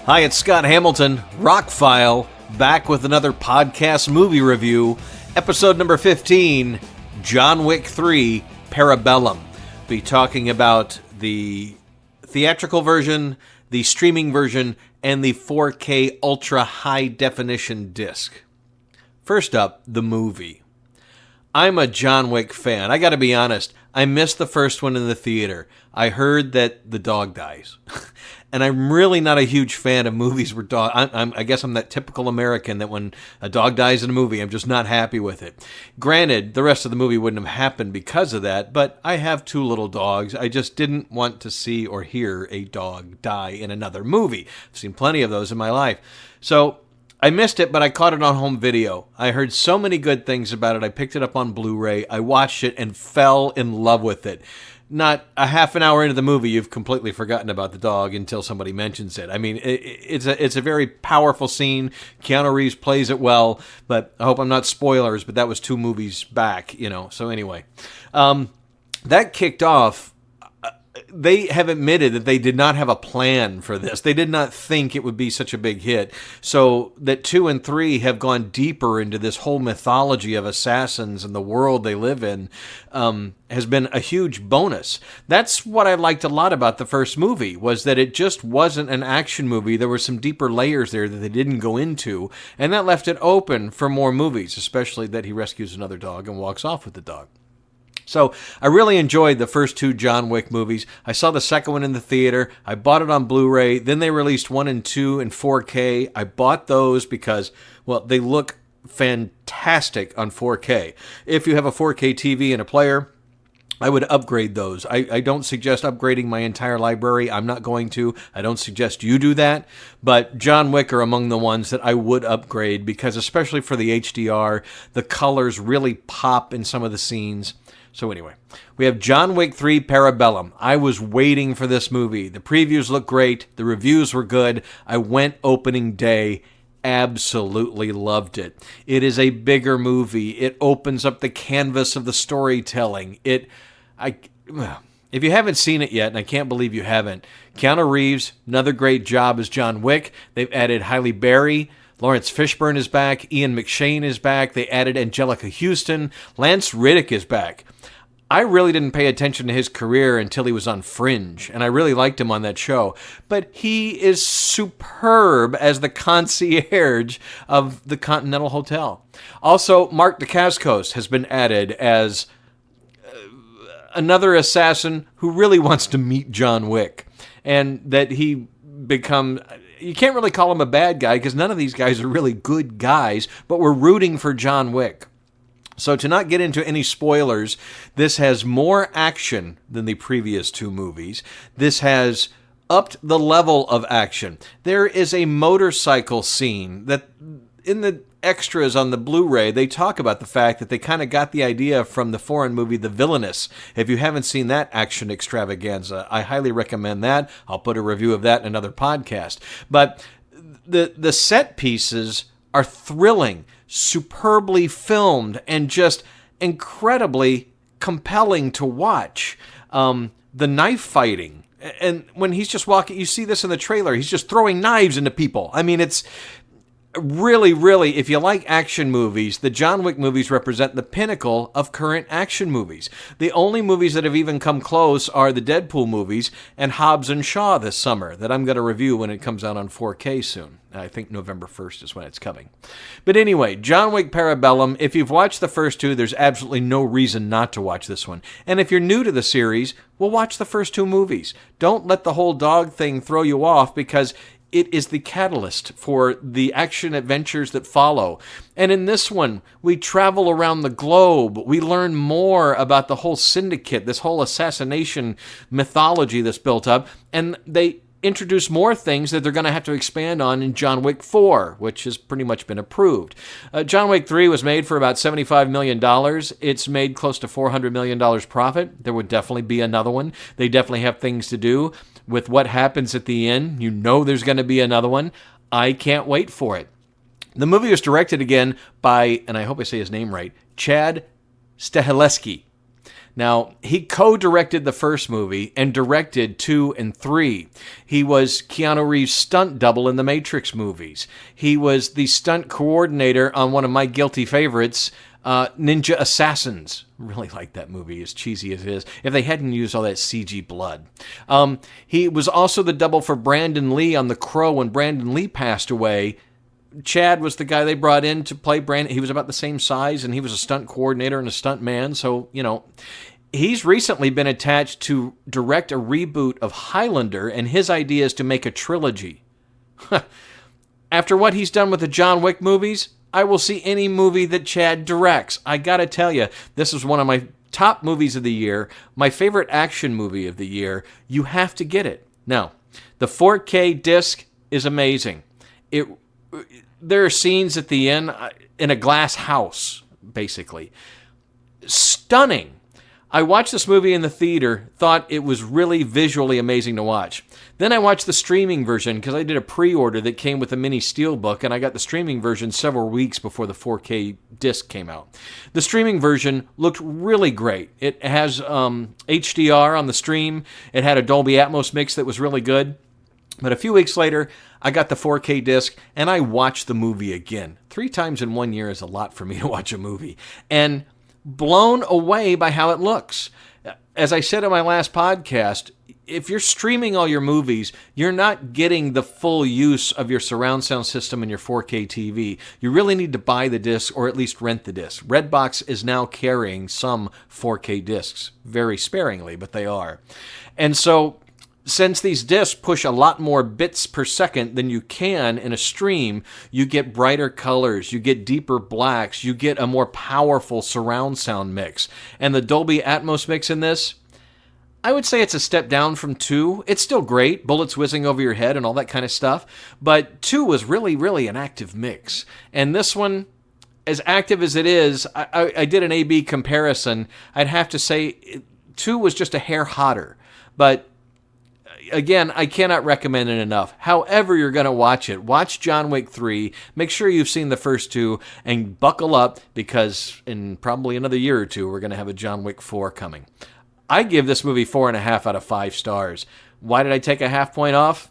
Hi, it's Scott Hamilton, ROCKFILE, back with another podcast movie review, episode number 15, John Wick 3, PARABELLUM. Be talking about the theatrical version, the streaming version, and the 4K ultra high definition disc. First up, the movie. I'm a John Wick fan. I gotta be honest, I missed the first one in the theater. I heard that the dog dies. And I'm really not a huge fan of movies where I guess I'm that typical American that when a dog dies in a movie, I'm just not happy with it. Granted, the rest of the movie wouldn't have happened because of that, but I have two little dogs. I just didn't want to see or hear a dog die in another movie. I've seen plenty of those in my life. So I missed it, but I caught it on home video. I heard so many good things about it. I picked it up on Blu-ray. I watched it and fell in love with it. Not a half an hour into the movie, you've completely forgotten about the dog until somebody mentions it. I mean, it's a very powerful scene. Keanu Reeves plays it well, but I hope I'm not spoilers, but that was 2 movies back, So anyway, that kicked off. They have admitted that they did not have a plan for this. They did not think it would be such a big hit. So that 2 and 3 have gone deeper into this whole mythology of assassins and the world they live in has been a huge bonus. That's what I liked a lot about the first movie, was that it just wasn't an action movie. There were some deeper layers there that they didn't go into, and that left it open for more movies, especially that he rescues another dog and walks off with the dog. So I really enjoyed the first 2 John Wick movies. I saw the second one in the theater. I bought it on Blu-ray. Then they released 1 and 2 in 4K. I bought those because, well, they look fantastic on 4K. If you have a 4K TV and a player, I would upgrade those. I don't suggest upgrading my entire library. I'm not going to. I don't suggest you do that. But John Wick are among the ones that I would upgrade because, especially for the HDR, the colors really pop in some of the scenes. So anyway, we have John Wick 3 PARABELLUM. I was waiting for this movie. The previews looked great. The reviews were good. I went opening day. Absolutely loved it. It is a bigger movie. It opens up the canvas of the storytelling. If you haven't seen it yet, and I can't believe you haven't, Keanu Reeves, another great job as John Wick. They've added Halle Berry. Lawrence Fishburne is back. Ian McShane is back. They added Angelica Houston. Lance Reddick is back. I really didn't pay attention to his career until he was on Fringe, and I really liked him on that show. But he is superb as the concierge of the Continental Hotel. Also, Mark Dacascos has been added as another assassin who really wants to meet John Wick, and that he becomes... You can't really call him a bad guy because none of these guys are really good guys, but we're rooting for John Wick. So to not get into any spoilers, this has more action than the previous 2 movies. This has upped the level of action. There is a motorcycle scene that in the extras on the Blu-ray, they talk about the fact that they kind of got the idea from the foreign movie The Villainous. If you haven't seen that action extravaganza, I highly recommend that. I'll put a review of that in another podcast. But the set pieces are thrilling, superbly filmed, and just incredibly compelling to watch. The knife fighting, and when he's just walking, you see this in the trailer, he's just throwing knives into people. I mean, it's really, really, if you like action movies, the John Wick movies represent the pinnacle of current action movies. The only movies that have even come close are the Deadpool movies and Hobbs and Shaw this summer, that I'm going to review when it comes out on 4K soon. I think November 1st is when it's coming. But anyway, John Wick PARABELLUM, if you've watched the first 2, there's absolutely no reason not to watch this one. And if you're new to the series, well, watch the first 2 movies. Don't let the whole dog thing throw you off, because it is the catalyst for the action adventures that follow. And in this one, we travel around the globe. We learn more about the whole syndicate, this whole assassination mythology that's built up. And they introduce more things that they're going to have to expand on in John Wick 4, which has pretty much been approved. John Wick 3 was made for about $75 million. It's made close to $400 million profit. There would definitely be another one. They definitely have things to do. With what happens at the end, you know there's going to be another one. I can't wait for it. The movie was directed again by, and I hope I say his name right, Chad Stahelski. Now, he co-directed the first movie and directed 2 and 3. He was Keanu Reeves' stunt double in the Matrix movies. He was the stunt coordinator on one of my guilty favorites, Ninja Assassins. Really like that movie, as cheesy as it is, if they hadn't used all that CG blood. He was also the double for Brandon Lee on The Crow when Brandon Lee passed away. Chad was the guy they brought in to play Brandon. He was about the same size, and he was a stunt coordinator and a stunt man. So, he's recently been attached to direct a reboot of Highlander, and his idea is to make a trilogy. After what he's done with the John Wick movies, I will see any movie that Chad directs. I gotta tell you, this is one of my top movies of the year, my favorite action movie of the year. You have to get it. Now, the 4K disc is amazing. There are scenes at the end in a glass house, basically. Stunning. I watched this movie in the theater, thought it was really visually amazing to watch. Then I watched the streaming version because I did a pre-order that came with a mini steelbook, and I got the streaming version several weeks before the 4K disc came out. The streaming version looked really great. It has HDR on the stream. It had a Dolby Atmos mix that was really good. But a few weeks later, I got the 4K disc, and I watched the movie again. 3 times in 1 year is a lot for me to watch a movie. And blown away by how it looks. As I said in my last podcast, if you're streaming all your movies, you're not getting the full use of your surround sound system and your 4K TV. You really need to buy the disc or at least rent the disc. Redbox is now carrying some 4K discs, very sparingly, but they are. And so, since these discs push a lot more bits per second than you can in a stream, you get brighter colors, you get deeper blacks, you get a more powerful surround sound mix. And the Dolby Atmos mix in this, I would say it's a step down from 2. It's still great, bullets whizzing over your head and all that kind of stuff, but 2 was really, really an active mix. And this one, as active as it is, I did an A-B comparison. I'd have to say 2 was just a hair hotter, but again, I cannot recommend it enough. However you're going to watch it, watch John Wick 3, make sure you've seen the first 2, and buckle up because in probably another year or 2, we're going to have a John Wick 4 coming. I give this movie 4.5 out of 5 stars. Why did I take a half point off?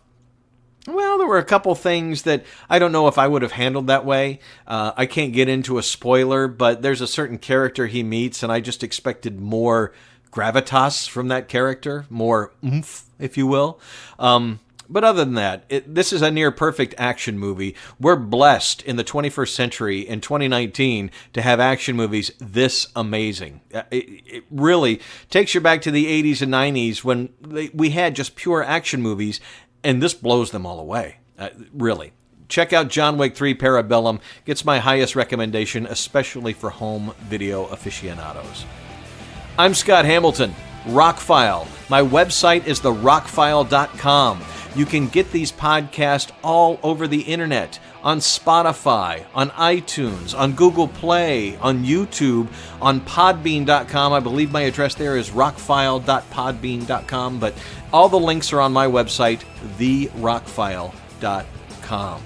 Well, there were a couple things that I don't know if I would have handled that way. I can't get into a spoiler, but there's a certain character he meets, and I just expected more gravitas from that character, more oomph, if you will. But other than that, this is a near perfect action movie. We're blessed in the 21st century, in 2019, to have action movies this amazing. It really takes you back to the 80s and 90s when we had just pure action movies, and this blows them all away. Really. Check out John Wick 3 Parabellum. Gets my highest recommendation, especially for home video aficionados. I'm Scott Hamilton, ROCKFILE. My website is therockfile.com. You can get these podcasts all over the internet, on Spotify, on iTunes, on Google Play, on YouTube, on podbean.com. I believe my address there is rockfile.podbean.com, but all the links are on my website, therockfile.com.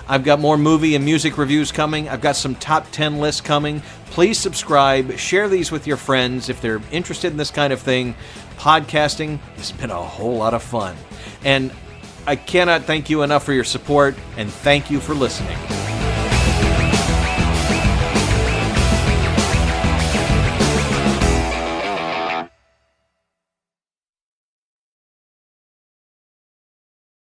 I've got more movie and music reviews coming. I've got some top 10 lists coming. Please subscribe. Share these with your friends if they're interested in this kind of thing. Podcasting has been a whole lot of fun. And I cannot thank you enough for your support, and thank you for listening.